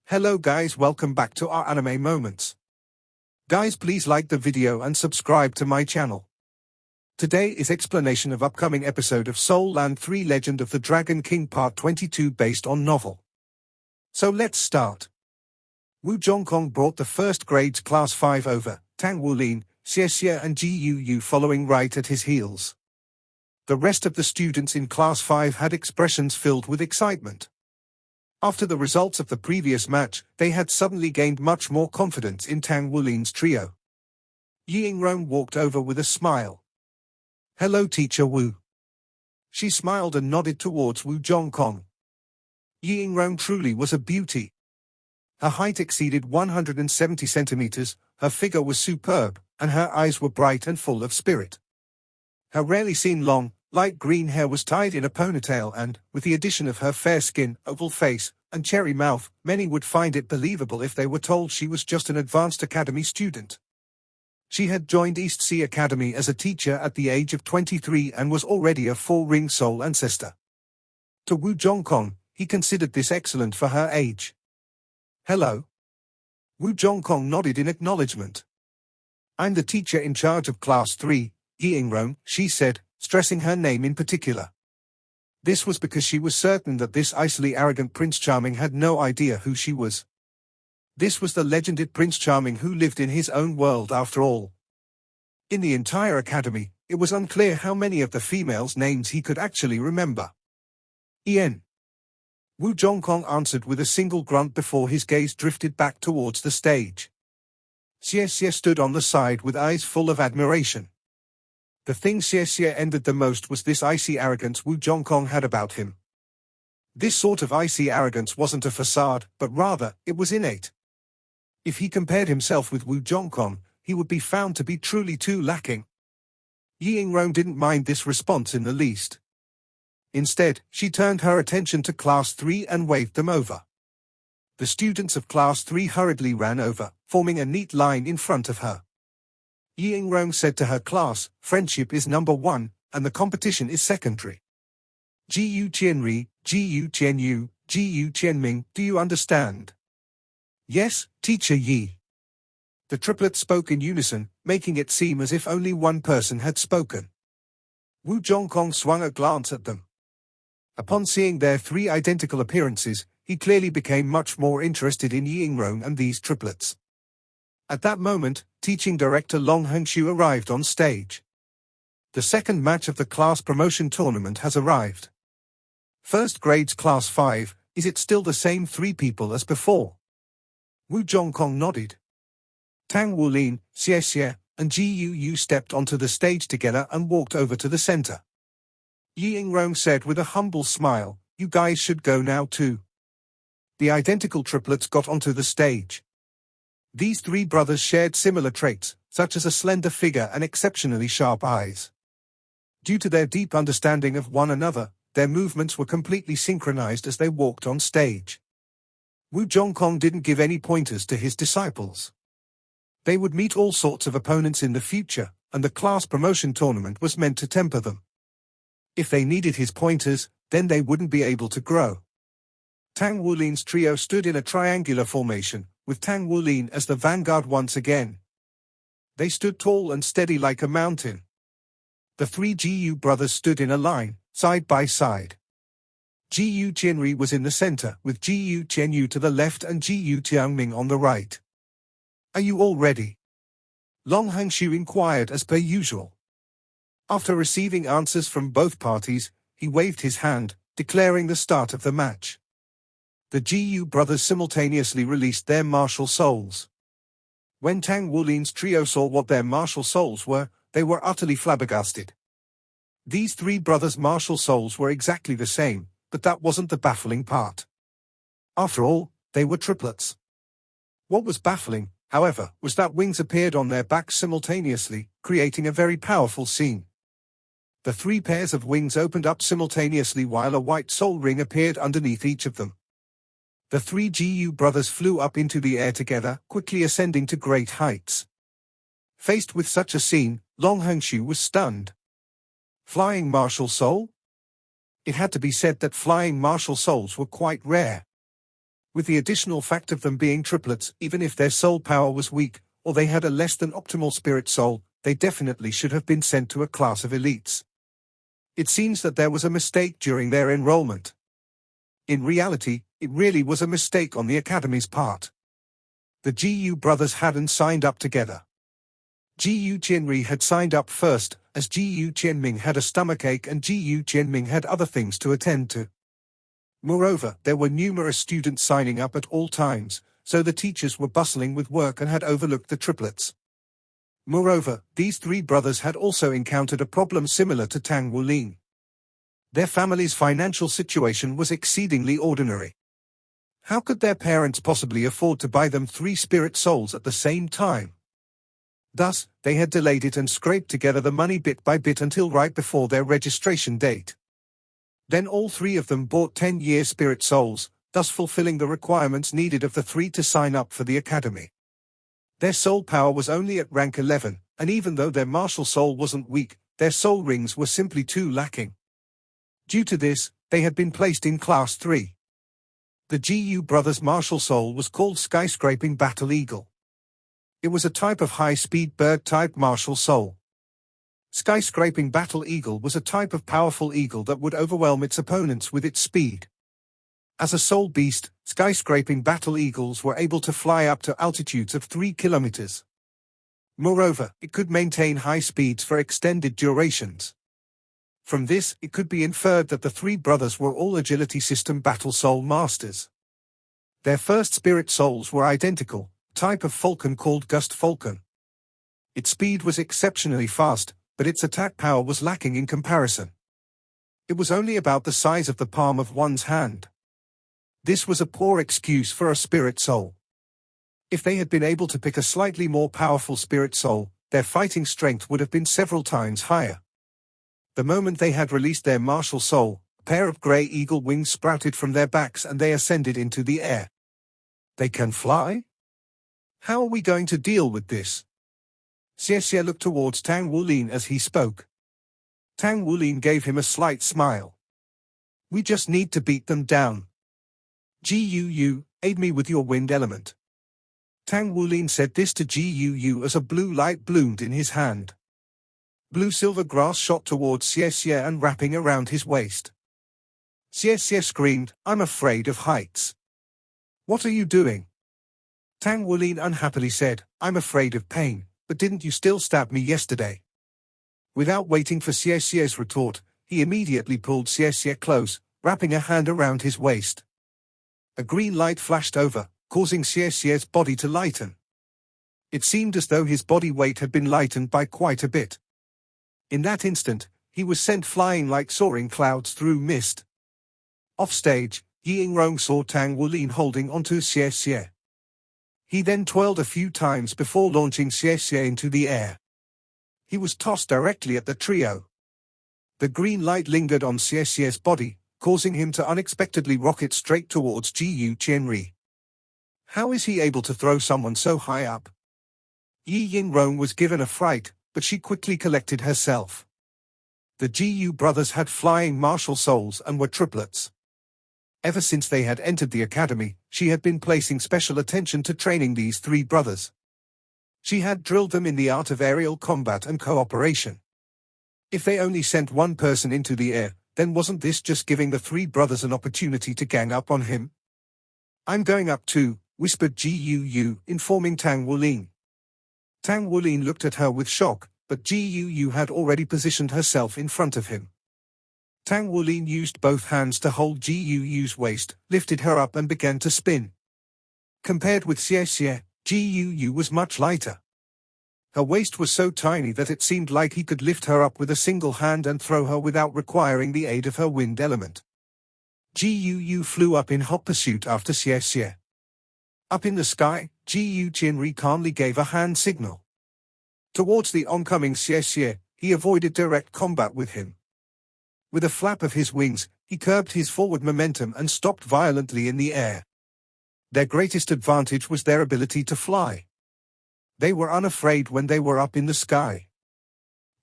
Hello guys, welcome back to our anime moments. Guys, please like the video and subscribe to my channel. Today is explanation of upcoming episode of Soul Land 3 Legend of the Dragon King Part 22 based on novel. So let's start. Wu Zhongkong brought the first grades class 5 over, Tang Wulin, Xie and Ji Yu following right at his heels. The rest of the students in class 5 had expressions filled with excitement. After the results of the previous match, they had suddenly gained much more confidence in Tang Wulin's trio. Yingrong walked over with a smile. "Hello Teacher Wu." She smiled and nodded towards Wu Zhongkong. Yingrong truly was a beauty. Her height exceeded 170 centimeters, her figure was superb, and her eyes were bright and full of spirit. Her rarely seen long, light green hair was tied in a ponytail and, with the addition of her fair skin, oval face, and cherry mouth, many would find it believable if they were told she was just an advanced academy student. She had joined East Sea Academy as a teacher at the age of 23 and was already a 4-ring soul ancestor. To Wu Zhongkong, he considered this excellent for her age. "Hello." Wu Zhongkong nodded in acknowledgement. "I'm the teacher in charge of Class 3, Yingrong," she said, stressing her name in particular. This was because she was certain that this icily arrogant Prince Charming had no idea who she was. This was the legended Prince Charming who lived in his own world after all. In the entire academy, it was unclear how many of the females' names he could actually remember. "Ien." Wu Zhongkong answered with a single grunt before his gaze drifted back towards the stage. Xie stood on the side with eyes full of admiration. The thing Xie envied the most was this icy arrogance Wu Zhongkong had about him. This sort of icy arrogance wasn't a facade, but rather, it was innate. If he compared himself with Wu Zhongkong, he would be found to be truly too lacking. Yingrong didn't mind this response in the least. Instead, she turned her attention to Class 3 and waved them over. The students of Class 3 hurriedly ran over, forming a neat line in front of her. Yingrong said to her class, "Friendship is number 1, and the competition is secondary. Jiu Qianri, Jiu Qianyu, Jiu Qianming, do you understand?" "Yes, Teacher Yi." The triplets spoke in unison, making it seem as if only one person had spoken. Wu Zhongkong swung a glance at them. Upon seeing their 3 identical appearances, he clearly became much more interested in Yingrong and these triplets. At that moment, teaching director Long Hengxiu arrived on stage. The second match of the class promotion tournament has arrived. First grades class 5, is it still the same 3 people as before? Wu Zhongkong nodded. Tang Wulin, Xie, and Ji Yu stepped onto the stage together and walked over to the center. Yingrong said with a humble smile, "You guys should go now too." The identical triplets got onto the stage. These 3 brothers shared similar traits, such as a slender figure and exceptionally sharp eyes. Due to their deep understanding of one another, their movements were completely synchronized as they walked on stage. Wu Zhongkong didn't give any pointers to his disciples. They would meet all sorts of opponents in the future, and the class promotion tournament was meant to temper them. If they needed his pointers, then they wouldn't be able to grow. Tang Wulin's trio stood in a triangular formation, with Tang Wulin as the vanguard once again. They stood tall and steady like a mountain. The 3 Jiu brothers stood in a line, side by side. Jiu Qianri was in the center, with Jiu Qianyu to the left and Jiu Tiangming on the right. "Are you all ready?" Long Hengxiu inquired as per usual. After receiving answers from both parties, he waved his hand, declaring the start of the match. The Jiu brothers simultaneously released their martial souls. When Tang Wulin's trio saw what their martial souls were, they were utterly flabbergasted. These 3 brothers' martial souls were exactly the same, but that wasn't the baffling part. After all, they were triplets. What was baffling, however, was that wings appeared on their backs simultaneously, creating a very powerful scene. The 3 pairs of wings opened up simultaneously while a white soul ring appeared underneath each of them. The 3 Jiu brothers flew up into the air together, quickly ascending to great heights. Faced with such a scene, Long Hengxiu was stunned. Flying martial soul? It had to be said that flying martial souls were quite rare. With the additional fact of them being triplets, even if their soul power was weak, or they had a less than optimal spirit soul, they definitely should have been sent to a class of elites. It seems that there was a mistake during their enrollment. In reality, it really was a mistake on the Academy's part. The GU brothers hadn't signed up together. GU Qianri had signed up first, as GU Qianming had a stomachache and GU Qianming had other things to attend to. Moreover, there were numerous students signing up at all times, so the teachers were bustling with work and had overlooked the triplets. Moreover, these three brothers had also encountered a problem similar to Tang Wulin. Their family's financial situation was exceedingly ordinary. How could their parents possibly afford to buy them 3 spirit souls at the same time? Thus, they had delayed it and scraped together the money bit by bit until right before their registration date. Then all 3 of them bought 10-year spirit souls, thus fulfilling the requirements needed of the 3 to sign up for the Academy. Their soul power was only at rank 11, and even though their martial soul wasn't weak, their soul rings were simply too lacking. Due to this, they had been placed in Class 3. The GU brothers' martial soul was called Skyscraping Battle Eagle. It was a type of high-speed bird-type martial soul. Skyscraping Battle Eagle was a type of powerful eagle that would overwhelm its opponents with its speed. As a soul beast, skyscraping battle eagles were able to fly up to altitudes of 3 kilometers. Moreover, it could maintain high speeds for extended durations. From this, it could be inferred that the 3 brothers were all agility system battle soul masters. Their first spirit souls were identical, type of falcon called Gust Falcon. Its speed was exceptionally fast, but its attack power was lacking in comparison. It was only about the size of the palm of one's hand. This was a poor excuse for a spirit soul. If they had been able to pick a slightly more powerful spirit soul, their fighting strength would have been several times higher. The moment they had released their martial soul, a pair of grey eagle wings sprouted from their backs and they ascended into the air. They can fly? How are we going to deal with this? Xie looked towards Tang Wulin as he spoke. Tang Wulin gave him a slight smile. We just need to beat them down. Guu, aid me with your wind element. Tang Wulin said this to Guu as a blue light bloomed in his hand. Blue-silver grass shot towards Xie and wrapping around his waist. Xie screamed, I'm afraid of heights. What are you doing? Tang Wulin unhappily said, I'm afraid of pain, but didn't you still stab me yesterday? Without waiting for Xie's retort, he immediately pulled Xie close, wrapping a hand around his waist. A green light flashed over, causing Xie's body to lighten. It seemed as though his body weight had been lightened by quite a bit. In that instant, he was sent flying like soaring clouds through mist. Offstage, Yi Yingrong saw Tang Wulin holding onto Xie. He then twirled a few times before launching Xie into the air. He was tossed directly at the trio. The green light lingered on Xie's body, causing him to unexpectedly rocket straight towards GU Qianri. How is he able to throw someone so high up? Yi Yingrong was given a fright, but she quickly collected herself. The GU brothers had flying martial souls and were triplets. Ever since they had entered the academy, she had been placing special attention to training these 3 brothers. She had drilled them in the art of aerial combat and cooperation. If they only sent one person into the air, then wasn't this just giving the 3 brothers an opportunity to gang up on him? I'm going up too, whispered Guu, informing Tang Wulin. Tang Wulin looked at her with shock, but Guu had already positioned herself in front of him. Tang Wulin used both hands to hold Guu's waist, lifted her up and began to spin. Compared with Xie, Guu was much lighter. Her waist was so tiny that it seemed like he could lift her up with a single hand and throw her without requiring the aid of her wind element. Guu flew up in hot pursuit after Xie. Up in the sky, Gu Qianri calmly gave a hand signal. Towards the oncoming Xie, he avoided direct combat with him. With a flap of his wings, he curbed his forward momentum and stopped violently in the air. Their greatest advantage was their ability to fly. They were unafraid when they were up in the sky.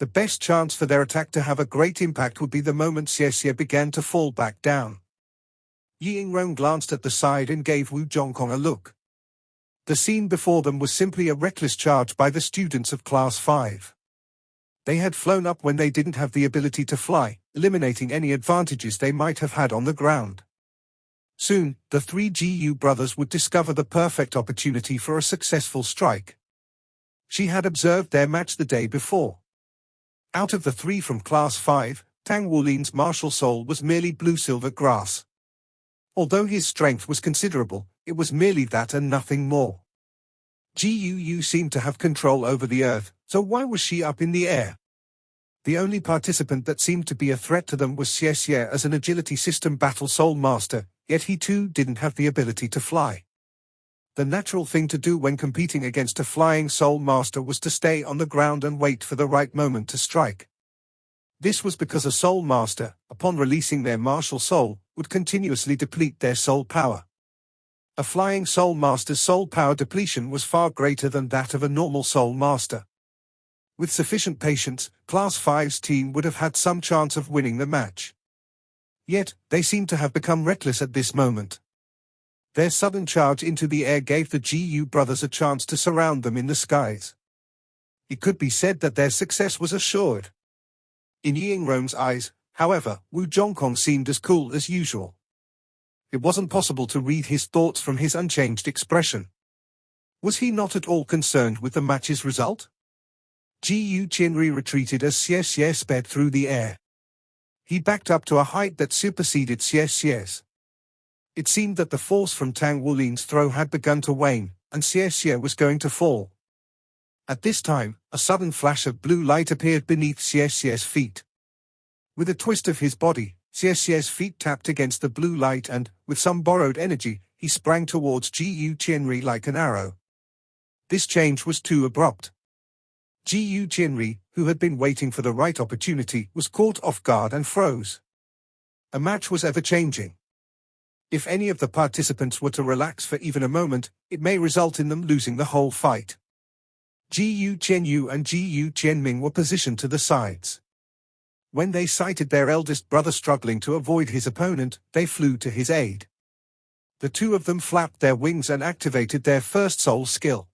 The best chance for their attack to have a great impact would be the moment Xie began to fall back down. Yi Yingrong glanced at the side and gave Wu Zhongkong a look. The scene before them was simply a reckless charge by the students of Class 5. They had flown up when they didn't have the ability to fly, eliminating any advantages they might have had on the ground. Soon, the three GU brothers would discover the perfect opportunity for a successful strike. She had observed their match the day before. Out of the three from Class 5, Tang Wulin's martial soul was merely blue-silver grass. Although his strength was considerable, it was merely that and nothing more. GUU seemed to have control over the earth, so why was she up in the air? The only participant that seemed to be a threat to them was Xie as an agility system battle soul master, yet he too didn't have the ability to fly. The natural thing to do when competing against a flying soul master was to stay on the ground and wait for the right moment to strike. This was because a soul master, upon releasing their martial soul, would continuously deplete their soul power. A flying soul master's soul power depletion was far greater than that of a normal soul master. With sufficient patience, Class 5's team would have had some chance of winning the match. Yet, they seemed to have become reckless at this moment. Their sudden charge into the air gave the GU brothers a chance to surround them in the skies. It could be said that their success was assured. In Yi Yingrong's eyes, however, Wu Zhongkong seemed as cool as usual. It wasn't possible to read his thoughts from his unchanged expression. Was he not at all concerned with the match's result? Gu Qianri retreated as Xie sped through the air. He backed up to a height that superseded Xie's. It seemed that the force from Tang Wulin's throw had begun to wane, and Xie was going to fall. At this time, a sudden flash of blue light appeared beneath Xie's feet. With a twist of his body, Xie's feet tapped against the blue light and, with some borrowed energy, he sprang towards Gu Qianri like an arrow. This change was too abrupt. Gu Qianri, who had been waiting for the right opportunity, was caught off guard and froze. A match was ever-changing. If any of the participants were to relax for even a moment, it may result in them losing the whole fight. Gu Qianyu and Gu Qianming were positioned to the sides. When they sighted their eldest brother struggling to avoid his opponent, they flew to his aid. The two of them flapped their wings and activated their first soul skill.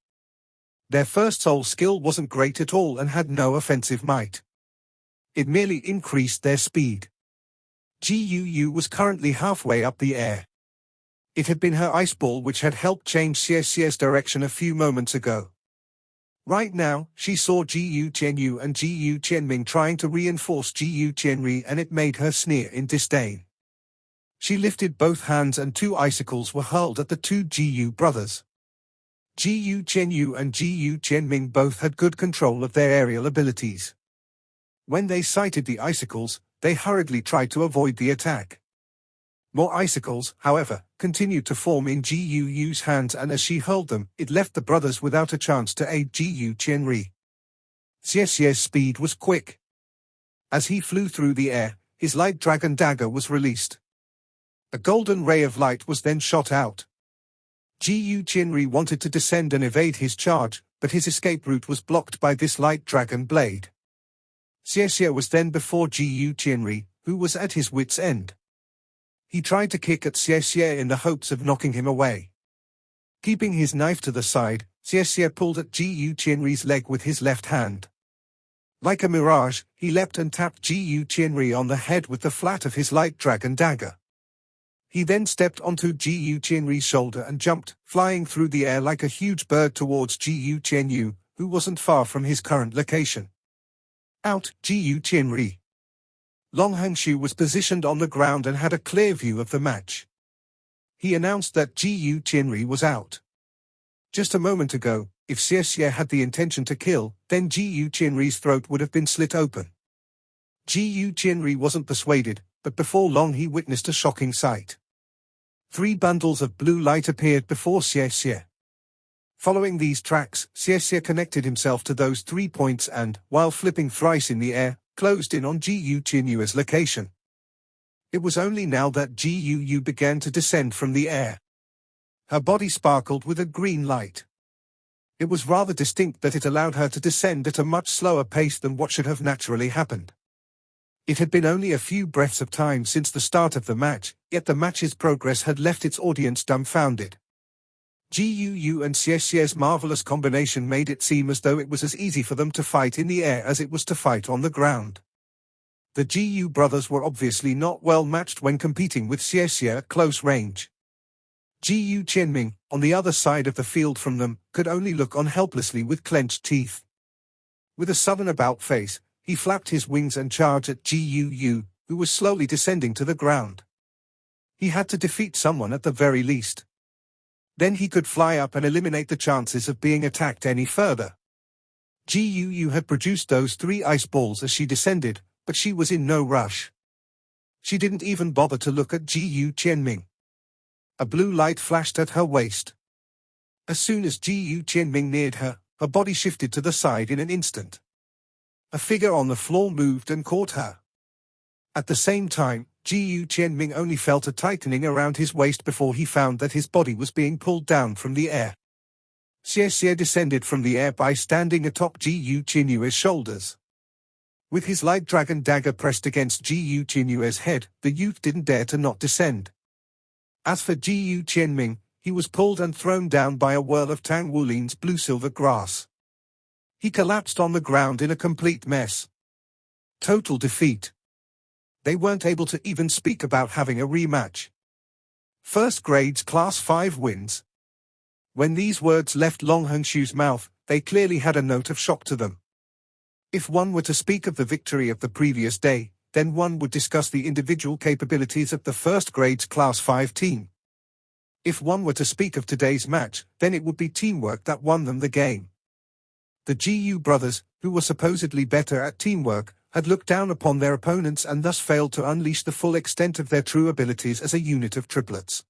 Their first soul skill wasn't great at all and had no offensive might. It merely increased their speed. Guu was currently halfway up the air. It had been her ice ball which had helped change Xie's direction a few moments ago. Right now, she saw Gu Qianyu and Gu Qianming trying to reinforce Gu Qianri, and it made her sneer in disdain. She lifted both hands and two icicles were hurled at the two Gu brothers. Gu Qianyu and Gu Qianming both had good control of their aerial abilities. When they sighted the icicles, they hurriedly tried to avoid the attack. More icicles, however, continued to form in Gu's hands, and as she hurled them, it left the brothers without a chance to aid Gu Qianri. Xie's speed was quick. As he flew through the air, his light dragon dagger was released. A golden ray of light was then shot out. Gu Qianri wanted to descend and evade his charge, but his escape route was blocked by this light dragon blade. Xie was then before Gu Qianri, who was at his wit's end. He tried to kick at Xie in the hopes of knocking him away. Keeping his knife to the side, Xie pulled at Gu Qianri's leg with his left hand. Like a mirage, he leapt and tapped Gu Qianri on the head with the flat of his light dragon dagger. He then stepped onto Gu Qianri's shoulder and jumped, flying through the air like a huge bird towards Gu Qianyu, who wasn't far from his current location. Out, Gu Qianri. Long Hangshu was positioned on the ground and had a clear view of the match. He announced that Gu Qianri was out. Just a moment ago, if Xie had the intention to kill, then Gu Qianri's throat would have been slit open. Gu Qianri wasn't persuaded, but before long he witnessed a shocking sight. 3 bundles of blue light appeared before Xie. Following these tracks, Xie connected himself to those 3 points and, while flipping thrice in the air, closed in on Gu Qianyu's location. It was only now that Gu began to descend from the air. Her body sparkled with a green light. It was rather distinct that it allowed her to descend at a much slower pace than what should have naturally happened. It had been only a few breaths of time since the start of the match, yet the match's progress had left its audience dumbfounded. Guu and Xiexie's marvelous combination made it seem as though it was as easy for them to fight in the air as it was to fight on the ground. The Guu brothers were obviously not well matched when competing with Xiexie at close range. Guu Qianming, on the other side of the field from them, could only look on helplessly with clenched teeth. With a southern-about face, he flapped his wings and charged at Guu, who was slowly descending to the ground. He had to defeat someone at the very least. Then he could fly up and eliminate the chances of being attacked any further. Guu had produced those 3 ice balls as she descended, but she was in no rush. She didn't even bother to look at Guu Qianming. A blue light flashed at her waist. As soon as Guu Qianming neared her, her body shifted to the side in an instant. A figure on the floor moved and caught her. At the same time, Guu Qianming only felt a tightening around his waist before he found that his body was being pulled down from the air. Xiexie descended from the air by standing atop Guu Qianyue's shoulders. With his light dragon dagger pressed against Guu Qianyue's head, the youth didn't dare to not descend. As for Guu Qianming, he was pulled and thrown down by a whirl of Tang Wulin's blue-silver grass. He collapsed on the ground in a complete mess. Total defeat. They weren't able to even speak about having a rematch. First grades Class 5 wins. When these words left Long Hongshu's mouth, they clearly had a note of shock to them. If one were to speak of the victory of the previous day, then one would discuss the individual capabilities of the first grades Class 5 team. If one were to speak of today's match, then it would be teamwork that won them the game. The Guu brothers, who were supposedly better at teamwork, had looked down upon their opponents and thus failed to unleash the full extent of their true abilities as a unit of triplets.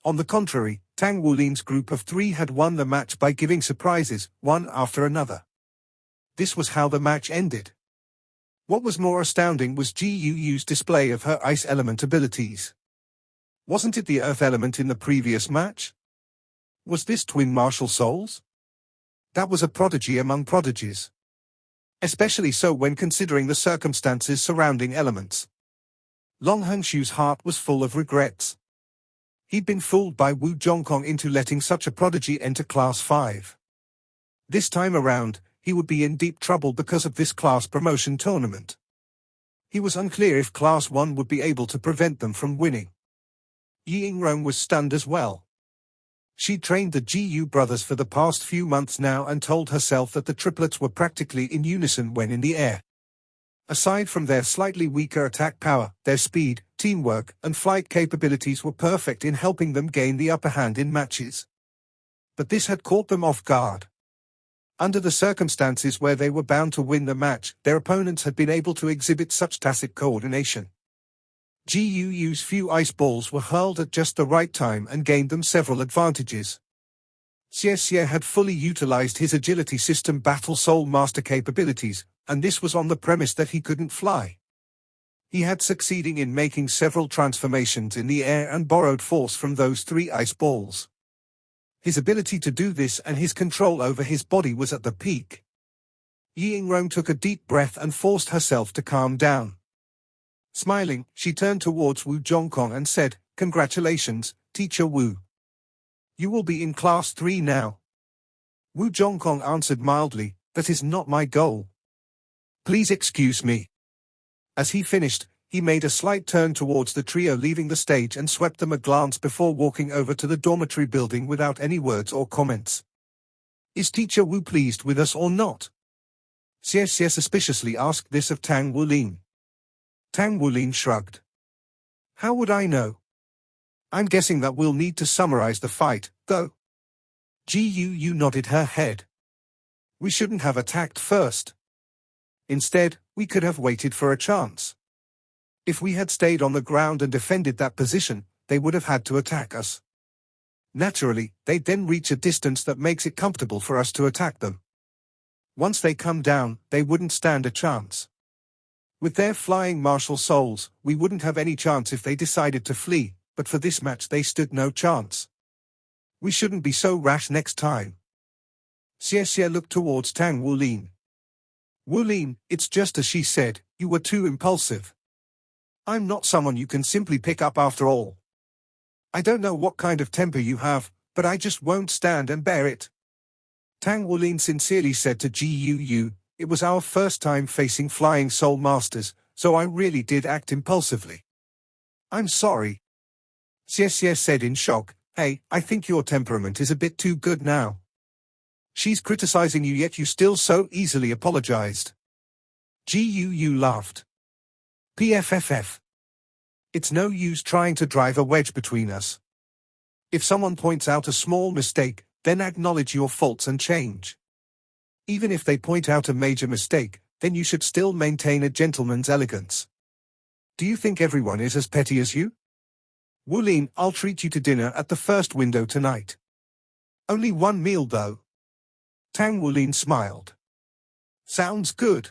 On the contrary, Tang Wulin's group of 3 had won the match by giving surprises, one after another. This was how the match ended. What was more astounding was Guu's display of her ice element abilities. Wasn't it the earth element in the previous match? Was this twin martial souls? That was a prodigy among prodigies. Especially so when considering the circumstances surrounding elements. Long Hongshu's heart was full of regrets. He'd been fooled by Wu Zhongkong into letting such a prodigy enter Class 5. This time around, he would be in deep trouble because of this class promotion tournament. He was unclear if Class 1 would be able to prevent them from winning. Yingrong was stunned as well. She'd trained the Guu brothers for the past few months now and told herself that the triplets were practically in unison when in the air. Aside from their slightly weaker attack power, their speed, teamwork, and flight capabilities were perfect in helping them gain the upper hand in matches. But this had caught them off guard. Under the circumstances where they were bound to win the match, their opponents had been able to exhibit such tacit coordination. Guu's few ice balls were hurled at just the right time and gained them several advantages. Xiexie had fully utilized his agility system Battle Soul Master capabilities, and this was on the premise that he couldn't fly. He had succeeding in making several transformations in the air and borrowed force from those 3 ice balls. His ability to do this and his control over his body was at the peak. Yingrong took a deep breath and forced herself to calm down. Smiling, she turned towards Wu Zhongkong and said, "Congratulations, Teacher Wu. You will be in Class 3 now." Wu Zhongkong answered mildly, "That is not my goal. Please excuse me." As he finished, he made a slight turn towards the trio leaving the stage and swept them a glance before walking over to the dormitory building without any words or comments. "Is Teacher Wu pleased with us or not?" Xiexie suspiciously asked this of Tang Wulin. Tang Wulin shrugged. "How would I know? I'm guessing that we'll need to summarize the fight, though." Guu nodded her head. "We shouldn't have attacked first. Instead, we could have waited for a chance. If we had stayed on the ground and defended that position, they would have had to attack us. Naturally, they'd then reach a distance that makes it comfortable for us to attack them. Once they come down, they wouldn't stand a chance. With their flying martial souls, we wouldn't have any chance if they decided to flee, but for this match they stood no chance. We shouldn't be so rash next time." Xiexie looked towards Tang Wulin. "Wulin, it's just as she said, You were too impulsive. I'm not someone you can simply pick up after all. I don't know what kind of temper you have, but I just won't stand and bear it. Tang Wulin sincerely said to Gu, it was our first time facing flying soul masters, so I really did act impulsively. I'm sorry. Xie said in shock, hey, I think your temperament is a bit too good now. She's criticizing you yet you still so easily apologized. Gu laughed. PFFF. It's no use trying to drive a wedge between us. If someone points out a small mistake, then acknowledge your faults and change. Even if they point out a major mistake, then you should still maintain a gentleman's elegance. Do you think everyone is as petty as you? Wulin, I'll treat you to dinner at the first window tonight. Only one meal though. Tang Wulin smiled. Sounds good.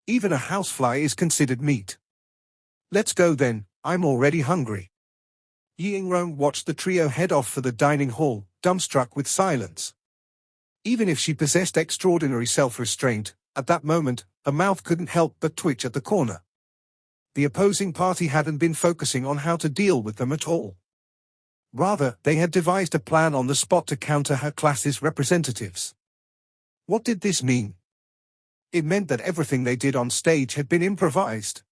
Even a housefly is considered meat. Let's go then, I'm already hungry. Yingrong watched the trio head off for the dining hall, dumbstruck with silence. Even if she possessed extraordinary self-restraint, at that moment, her mouth couldn't help but twitch at the corner. The opposing party hadn't been focusing on how to deal with them at all. Rather, they had devised a plan on the spot to counter her class's representatives. What did this mean? It meant that everything they did on stage had been improvised.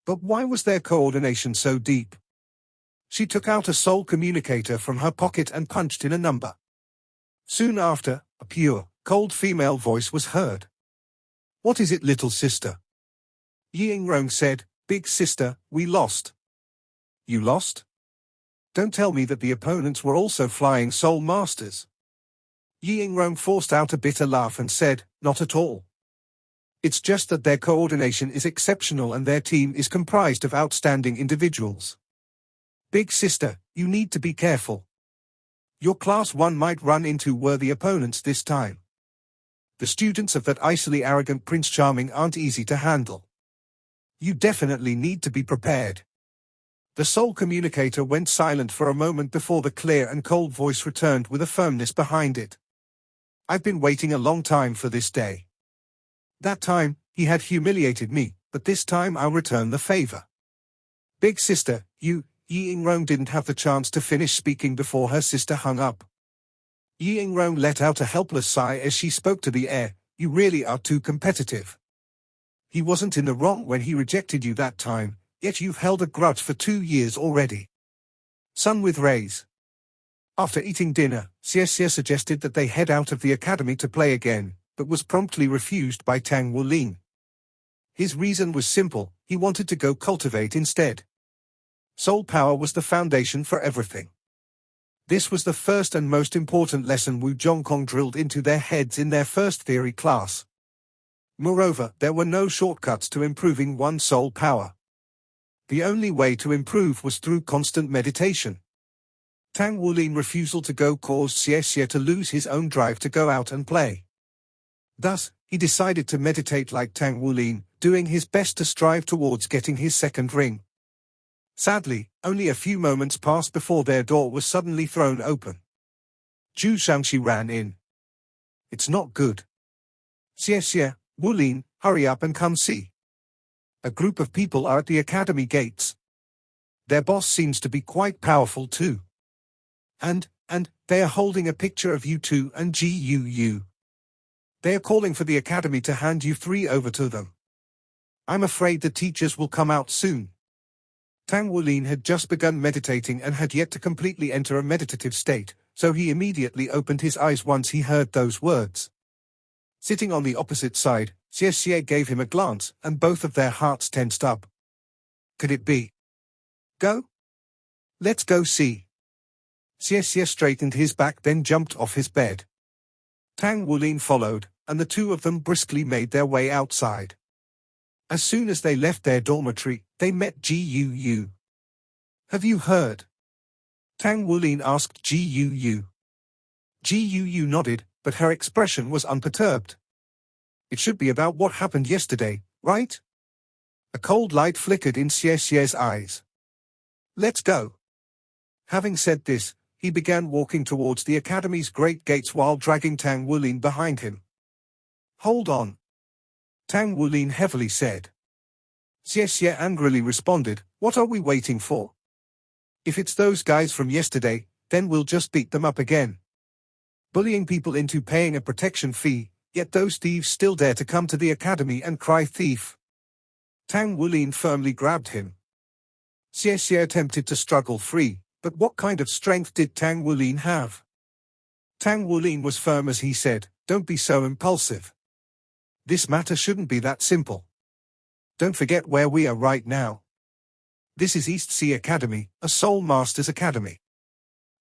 But why was their coordination so deep? She took out a soul communicator from her pocket and punched in a number. Soon after, a pure, cold female voice was heard. What is it, little sister? Yingrong said, Big sister, we lost. You lost? Don't tell me that the opponents were also flying soul masters. Yingrong forced out a bitter laugh and said, Not at all. It's just that their coordination is exceptional and their team is comprised of outstanding individuals. Big sister, you need to be careful. Your class 1 might run into worthy opponents this time. The students of that icily arrogant Prince Charming aren't easy to handle. You definitely need to be prepared. The soul communicator went silent for a moment before the clear and cold voice returned with a firmness behind it. I've been waiting a long time for this day. That time, he had humiliated me, but this time I'll return the favor. Big sister, Yingrong didn't have the chance to finish speaking before her sister hung up. Yingrong let out a helpless sigh as she spoke to the air, you really are too competitive. He wasn't in the wrong when he rejected you that time, yet you've held a grudge for 2 years already. Sun with rays. After eating dinner, Xie suggested that they head out of the academy to play again, but was promptly refused by Tang Wulin. His reason was simple, he wanted to go cultivate instead. Soul power was the foundation for everything. This was the first and most important lesson Wu Zhongkong drilled into their heads in their first theory class. Moreover, there were no shortcuts to improving one's soul power. The only way to improve was through constant meditation. Tang Wulin's refusal to go caused Xie to lose his own drive to go out and play. Thus, he decided to meditate like Tang Wulin, doing his best to strive towards getting his second ring. Sadly, only a few moments passed before their door was suddenly thrown open. Zhu Shangxi ran in. It's not good. Xie, Wulin, hurry up and come see. A group of people are at the academy gates. Their boss seems to be quite powerful too. And they are holding a picture of you two and Gu. They are calling for the academy to hand you 3 over to them. I'm afraid the teachers will come out soon. Tang Wulin had just begun meditating and had yet to completely enter a meditative state, so he immediately opened his eyes once he heard those words. Sitting on the opposite side, Xie gave him a glance, and both of their hearts tensed up. Could it be? Go? Let's go see. Xie straightened his back, then jumped off his bed. Tang Wulin followed, and the two of them briskly made their way outside. As soon as they left their dormitory, they met Gu. Have you heard? Tang Wulin asked Gu. Gu nodded, but her expression was unperturbed. It should be about what happened yesterday, right? A cold light flickered in Xie's eyes. Let's go. Having said this, he began walking towards the academy's great gates while dragging Tang Wulin behind him. Hold on. Tang Wulin heavily said. Xie angrily responded, "What are we waiting for? If it's those guys from yesterday, then we'll just beat them up again. Bullying people into paying a protection fee, yet those thieves still dare to come to the academy and cry thief." Tang Wulin firmly grabbed him. Xie attempted to struggle free, but what kind of strength did Tang Wulin have? Tang Wulin was firm as he said, "Don't be so impulsive. This matter shouldn't be that simple. Don't forget where we are right now. This is East Sea Academy, a Soul Masters Academy.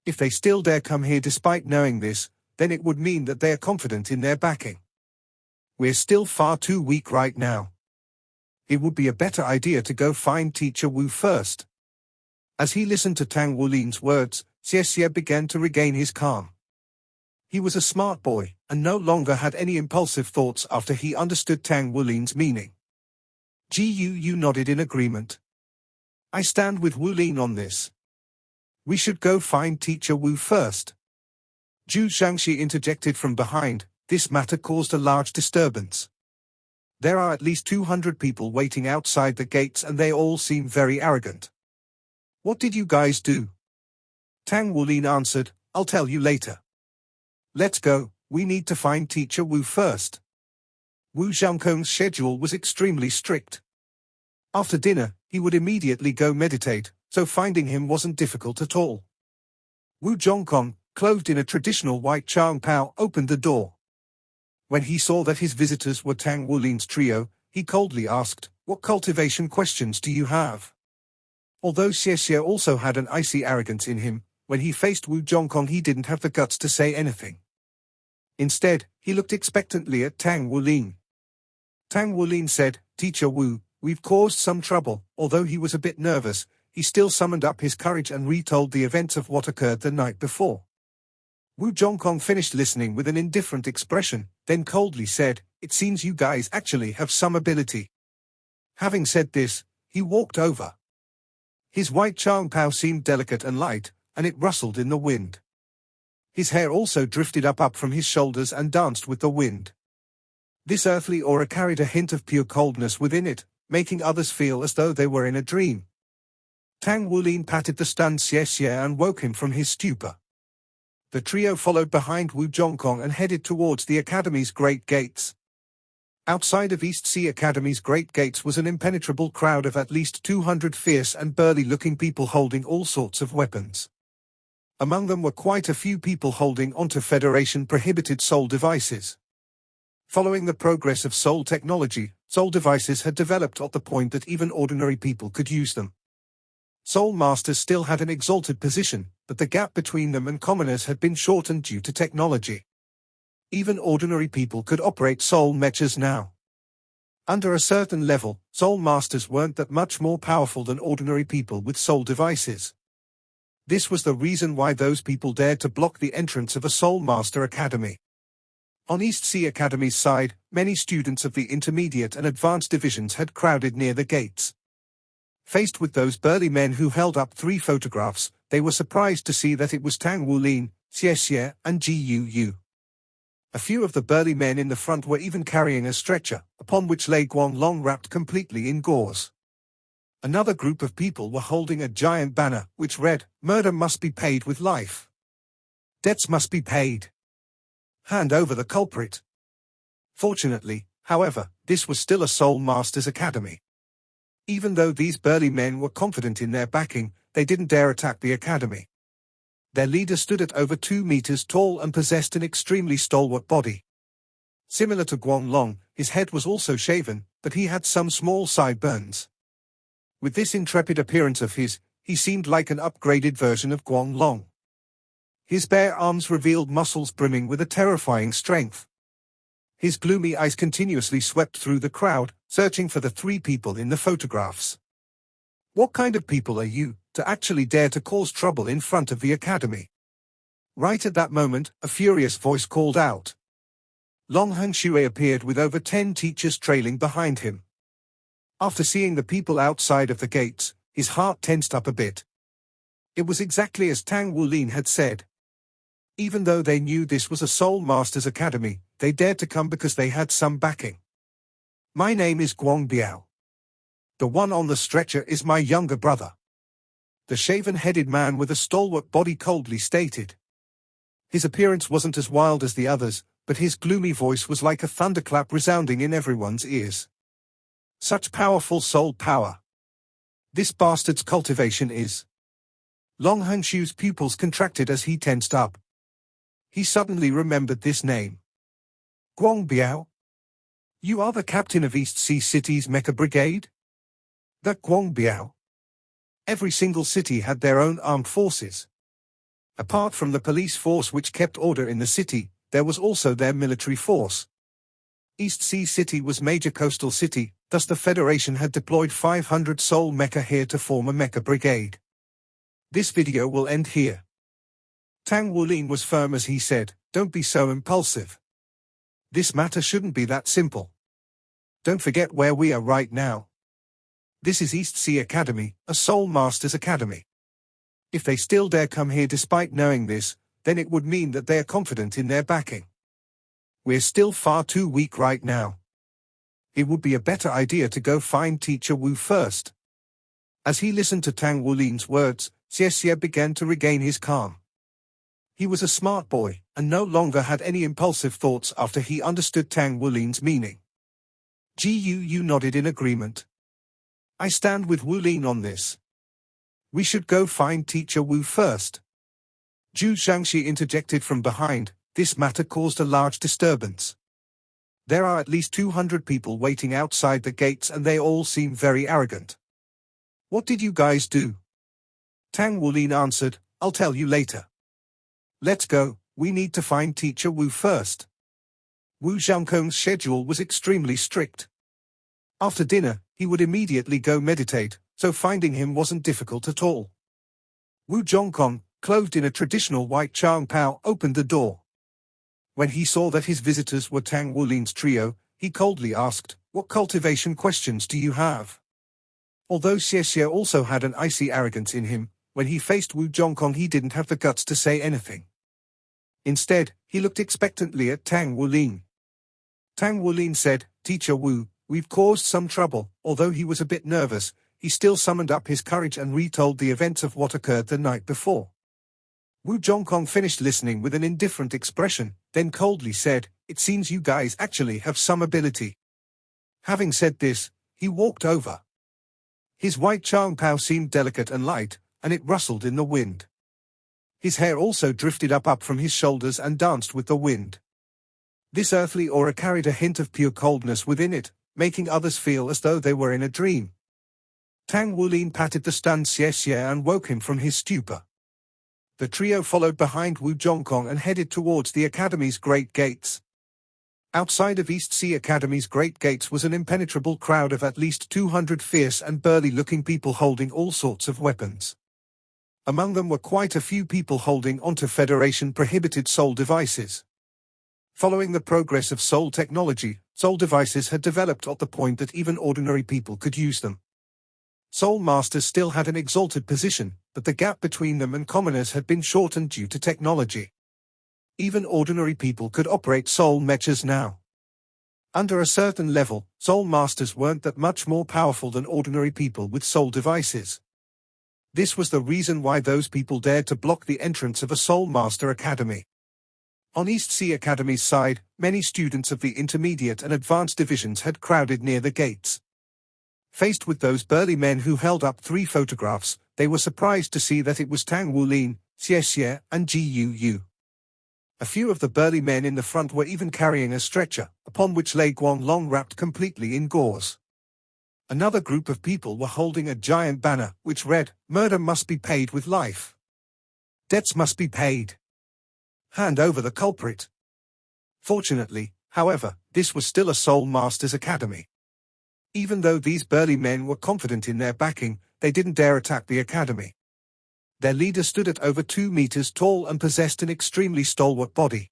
If they still dare come here despite knowing this, then it would mean that they are confident in their backing. We're still far too weak right now. It would be a better idea to go find Teacher Wu first." As he listened to Tang Wulin's words, Xie began to regain his calm. He was a smart boy, and no longer had any impulsive thoughts after he understood Tang Wulin's meaning. Gu nodded in agreement. "I stand with Wulin on this. We should go find Teacher Wu first." Zhu Xiangxi interjected from behind. This matter caused a large disturbance. "There are at least 200 people waiting outside the gates and they all seem very arrogant. What did you guys do?" Tang Wulin answered, "I'll tell you later. Let's go, we need to find Teacher Wu first." Wu Zhangkong's schedule was extremely strict. After dinner, he would immediately go meditate, so finding him wasn't difficult at all. Wu Zhongkong, clothed in a traditional white chang pao, opened the door. When he saw that his visitors were Tang Wulin's trio, he coldly asked, "What cultivation questions do you have?" Although Xie also had an icy arrogance in him, when he faced Wu Zhongkong he didn't have the guts to say anything. Instead, he looked expectantly at Tang Wulin. Tang Wulin said, "Teacher Wu, we've caused some trouble." Although he was a bit nervous, he still summoned up his courage and retold the events of what occurred the night before. Wu Zhongkong finished listening with an indifferent expression, then coldly said, "It seems you guys actually have some ability." Having said this, he walked over. His white chang pao seemed delicate and light, and it rustled in the wind. His hair also drifted up from his shoulders and danced with the wind. This earthly aura carried a hint of pure coldness within it, making others feel as though they were in a dream. Tang Wulin patted the stunned Xie and woke him from his stupor. The trio followed behind Wu Zhongkong and headed towards the academy's great gates. Outside of East Sea Academy's great gates was an impenetrable crowd of at least 200 fierce and burly-looking people holding all sorts of weapons. Among them were quite a few people holding onto Federation-prohibited soul devices. Following the progress of soul technology, soul devices had developed at the point that even ordinary people could use them. Soul Masters still had an exalted position, but the gap between them and commoners had been shortened due to technology. Even ordinary people could operate soul mechas now. Under a certain level, Soul Masters weren't that much more powerful than ordinary people with soul devices. This was the reason why those people dared to block the entrance of a Soul Master Academy. On East Sea Academy's side, many students of the intermediate and advanced divisions had crowded near the gates. Faced with those burly men who held up 3 photographs, they were surprised to see that it was Tang Wulin, Xie, and Gu. A few of the burly men in the front were even carrying a stretcher, upon which lay Guanglong wrapped completely in gauze. Another group of people were holding a giant banner, which read, "Murder must be paid with life. Debts must be paid. Hand over the culprit." Fortunately, however, this was still a Soul Masters Academy. Even though these burly men were confident in their backing, they didn't dare attack the academy. Their leader stood at over 2 meters tall and possessed an extremely stalwart body. Similar to Guanglong, his head was also shaven, but he had some small sideburns. With this intrepid appearance of his, he seemed like an upgraded version of Guanglong. His bare arms revealed muscles brimming with a terrifying strength. His gloomy eyes continuously swept through the crowd, searching for the 3 people in the photographs. "What kind of people are you, to actually dare to cause trouble in front of the academy?" Right at that moment, a furious voice called out. Long Hanshui appeared with over 10 teachers trailing behind him. After seeing the people outside of the gates, his heart tensed up a bit. It was exactly as Tang Wulin had said. Even though they knew this was a Soul Masters Academy, they dared to come because they had some backing. "My name is Guang Biao. The one on the stretcher is my younger brother. The shaven-headed man with a stalwart body coldly stated. His appearance wasn't as wild as the others, but his gloomy voice was like a thunderclap resounding in everyone's ears. Such powerful soul power. This bastard's cultivation is. Long Henshu's pupils contracted as he tensed up. He suddenly remembered this name. Guang Biao? You are the captain of East Sea City's Mecha Brigade? That Guang Biao? Every single city had their own armed forces. Apart from the police force which kept order in the city, there was also their military force. East Sea City was major coastal city, thus the Federation had deployed 500 Soul Mecha here to form a Mecha Brigade. This video will end here. Tang Wulin was firm as he said, "Don't be so impulsive. This matter shouldn't be that simple. Don't forget where we are right now. This is East Sea Academy, a Soul Masters Academy. If they still dare come here despite knowing this, then it would mean that they are confident in their backing. We're still far too weak right now. It would be a better idea to go find Teacher Wu first." As he listened to Tang Wulin's words, Xie began to regain his calm. He was a smart boy, and no longer had any impulsive thoughts after he understood Tang Wulin's meaning. Gu nodded in agreement. "I stand with Wulin on this. We should go find Teacher Wu first." Zhu Zhangxi interjected from behind. This matter caused a large disturbance. There are at least 200 people waiting outside the gates and they all seem very arrogant. "What did you guys do?" Tang Wulin answered, "I'll tell you later. Let's go, we need to find Teacher Wu first." Wu Zhangkong's schedule was extremely strict. After dinner, he would immediately go meditate, so finding him wasn't difficult at all. Wu Zhongkong, clothed in a traditional white Chang Pao, opened the door. When he saw that his visitors were Tang Wulin's trio, he coldly asked, "What cultivation questions do you have?" Although Xie also had an icy arrogance in him, when he faced Wu Zhongkong he didn't have the guts to say anything. Instead, he looked expectantly at Tang Wulin. Tang Wulin said, "Teacher Wu, we've caused some trouble." Although he was a bit nervous, he still summoned up his courage and retold the events of what occurred the night before. Wu Zhongkong finished listening with an indifferent expression, then coldly said, "It seems you guys actually have some ability." Having said this, he walked over. His white Chang Pao seemed delicate and light, and it rustled in the wind. His hair also drifted up from his shoulders and danced with the wind. This earthly aura carried a hint of pure coldness within it, making others feel as though they were in a dream. Tang Wulin patted the stunned Xie and woke him from his stupor. The trio followed behind Wu Zhongkong and headed towards the Academy's great gates. Outside of East Sea Academy's great gates was an impenetrable crowd of at least 200 fierce and burly-looking people holding all sorts of weapons. Among them were quite a few people holding onto Federation-prohibited soul devices. Following the progress of soul technology, soul devices had developed at the point that even ordinary people could use them. Soul Masters still had an exalted position, but the gap between them and commoners had been shortened due to technology. Even ordinary people could operate soul mechas now. Under a certain level, Soul Masters weren't that much more powerful than ordinary people with soul devices. This was the reason why those people dared to block the entrance of a Soul Master Academy. On East Sea Academy's side, many students of the intermediate and advanced divisions had crowded near the gates. Faced with those burly men who held up 3 photographs, they were surprised to see that it was Tang Wulin, Xie and Gu. A few of the burly men in the front were even carrying a stretcher, upon which lay Guanglong wrapped completely in gauze. Another group of people were holding a giant banner, which read, "Murder must be paid with life. Debts must be paid. Hand over the culprit." Fortunately, however, this was still a Soul Masters Academy. Even though these burly men were confident in their backing, they didn't dare attack the academy. Their leader stood at over 2 meters tall and possessed an extremely stalwart body.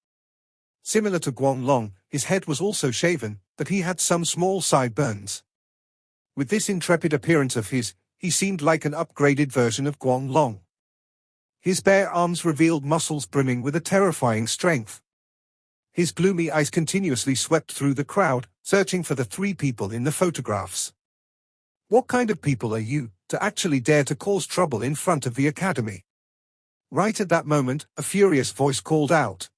Similar to Guanglong, his head was also shaven, but he had some small sideburns. With this intrepid appearance of his, he seemed like an upgraded version of Guanglong. His bare arms revealed muscles brimming with a terrifying strength. His gloomy eyes continuously swept through the crowd, searching for the 3 people in the photographs. What kind of people are you, to actually dare to cause trouble in front of the academy? Right at that moment, a furious voice called out.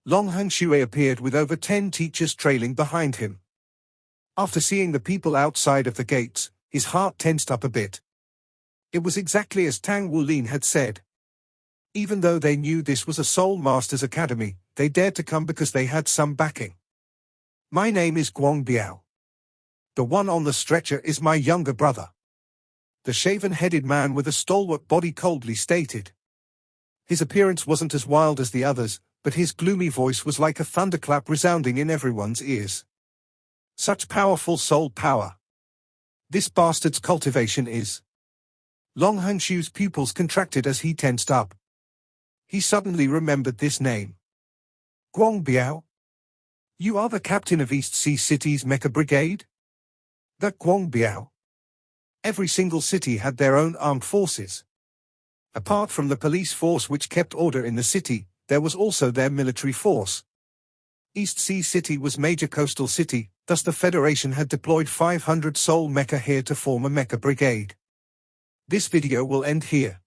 Long Han Shui appeared with over 10 teachers trailing behind him. After seeing the people outside of the gates, his heart tensed up a bit. It was exactly as Tang Wulin had said. Even though they knew this was a Soul Masters Academy, they dared to come because they had some backing. My name is Guang Biao. The one on the stretcher is my younger brother. The shaven-headed man with a stalwart body coldly stated. His appearance wasn't as wild as the others, but his gloomy voice was like a thunderclap resounding in everyone's ears. Such powerful soul power. This bastard's cultivation is. Long Han Shu's pupils contracted as he tensed up. He suddenly remembered this name. Guang Biao? You are the captain of East Sea City's Mecha Brigade? That Guang Biao? Every single city had their own armed forces. Apart from the police force which kept order in the city, there was also their military force. East Sea City was major coastal city, thus the Federation had deployed 500 Soul Mecha here to form a Mecha Brigade. This video will end here.